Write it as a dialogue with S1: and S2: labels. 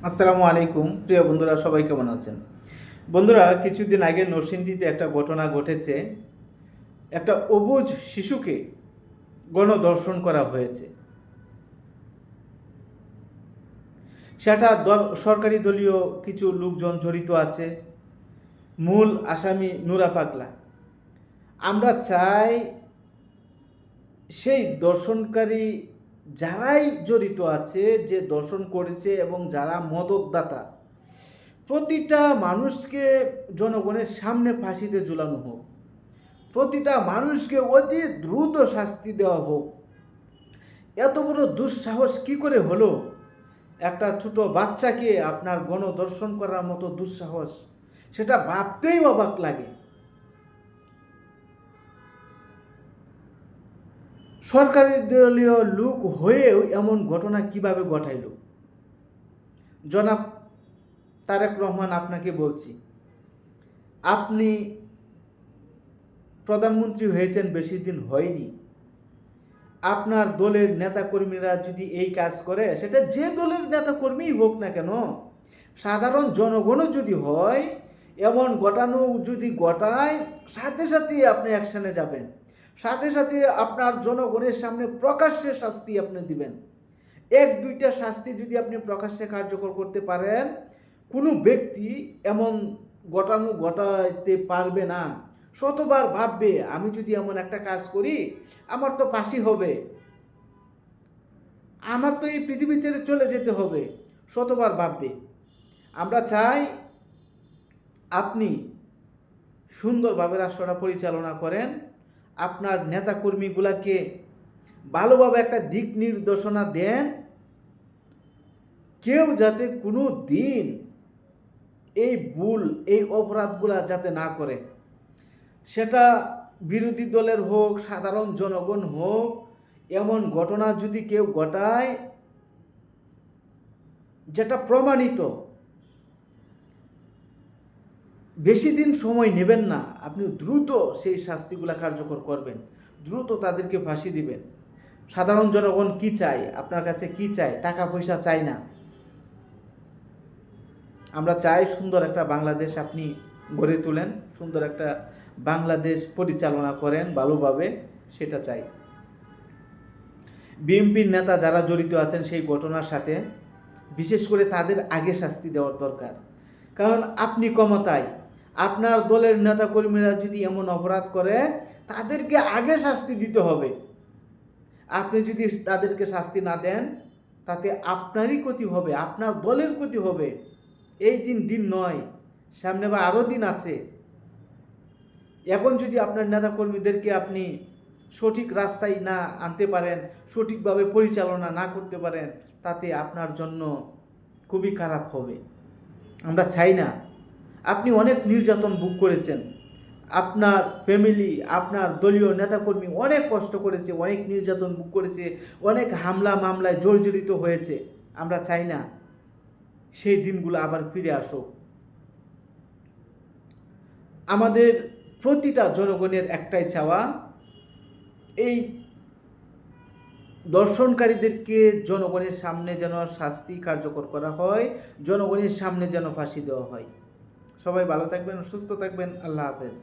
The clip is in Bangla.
S1: আসসালামু আলাইকুম প্রিয় বন্ধুরা, সবাই কেমন আছেন? বন্ধুরা, কিছুদিন আগে নরসিংদীতে একটা ঘটনা ঘটেছে। একটা অবুঝ শিশুকে গণধর্ষণ করা হয়েছে। সেটা সরকারি দলীয় কিছু লোকজন জড়িত আছে। মূল আসামি নুরা পাগলা। আমরা চাই সেই দর্শনকারী যারাই জড়িত আছে, যে দর্শন করেছে এবং যারা মদতদাতা, প্রতিটা মানুষকে জনগণের সামনে ফাঁসিতে ঝুলানো হোক। প্রতিটা মানুষকে অতি দ্রুত শাস্তি দেওয়া হোক। এত বড় দুঃসাহস কি করে হলো? একটা ছোট বাচ্চাকে আপনার গণধর্ষণ করার মতো দুঃসাহস, সেটা ভাবতেই অবাক লাগে। সরকারি দলীয় লোক হয়েও এমন ঘটনা কিভাবে ঘটাইল? জনাব তারেক রহমান, আপনাকে বলছি, আপনি প্রধানমন্ত্রী হয়েছেন, বেশি দিন হয়নি। আপনার দলের নেতাকর্মীরা যদি এই কাজ করে, সেটা যে দলের নেতাকর্মীই হোক না কেন, সাধারণ জনগণও যদি হয়, এমন ঘটানো যদি ঘটায়, সাথে সাথে আপনি অ্যাকশনে যাবেন, সাথে সাথে আপনার জনগণের সামনে প্রকাশ্যে শাস্তি আপনি দিবেন। এক দুইটা শাস্তি যদি আপনি প্রকাশ্যে কার্যকর করতে পারেন, কোনো ব্যক্তি এমন ঘটাইতে পারবে না। শতবার ভাববে, আমি যদি এমন একটা কাজ করি, আমার তো ফাঁসি হবে, আমার তো এই পৃথিবী ছেড়ে চলে যেতে হবে, শতবার ভাববে। আমরা চাই আপনি সুন্দরভাবে রাষ্ট্রটা পরিচালনা করেন, আপনার নেতাকর্মীগুলাকে ভালোভাবে একটা দিক নির্দেশনা দেন, কেউ যাতে কোনো দিন এই ভুল, এই অপরাধগুলা যাতে না করে। সেটা বিরোধী দলের হোক, সাধারণ জনগণ হোক, এমন ঘটনা যদি কেউ ঘটায় যেটা প্রমাণিত, বেশি দিন সময় নেবেন না, আপনি দ্রুত সেই শাস্তিগুলা কার্যকর করবেন, দ্রুত তাদেরকে ফাঁসি দিবেন। সাধারণ জনগণ কি চায়, আপনার কাছে কি চায়? টাকা পয়সা চাই না। আমরা চাই সুন্দর একটা বাংলাদেশ আপনি গড়ে তোলেন, সুন্দর একটা বাংলাদেশ পরিচালনা করেন ভালোভাবে, সেটা চাই। বিএনপির নেতা যারা জড়িত আছেন সেই ঘটনার সাথে, বিশেষ করে তাদের আগে শাস্তি দেওয়ার দরকার। কারণ আপনি ক্ষমতায়, আপনার দলের নেতাকর্মীরা যদি এমন অপরাধ করে, তাদেরকে আগে শাস্তি দিতে হবে। আপনি যদি তাদেরকে শাস্তি না দেন, তাতে আপনারই ক্ষতি হবে, আপনার দলের ক্ষতি হবে। এই দিন নয়, সামনে বা আরও দিন আছে। এখন যদি আপনার নেতাকর্মীদেরকে আপনি সঠিক রাস্তায় না আনতে পারেন, সঠিকভাবে পরিচালনা না করতে পারেন, তাতে আপনার জন্য খুবই খারাপ হবে। আমরা চাই না। আপনি অনেক নির্যাতন ভোগ করেছেন, আপনার ফ্যামিলি, আপনার দলীয় নেতাকর্মী অনেক কষ্ট করেছে, অনেক নির্যাতন ভোগ করেছে, অনেক হামলা মামলায় জর্জরিত হয়েছে। আমরা চাই না সেই দিনগুলো আবার ফিরে আসুক। আমাদের প্রতিটা জনগণের একটাই চাওয়া, এই দর্শনকারীদেরকে জনগণের সামনে যেন শাস্তি কার্যকর করা হয়, জনগণের সামনে যেন ফাঁসি দেওয়া হয়। সবাই ভালো থাকবেন, সুস্থ থাকবেন। আল্লাহ হাফেজ।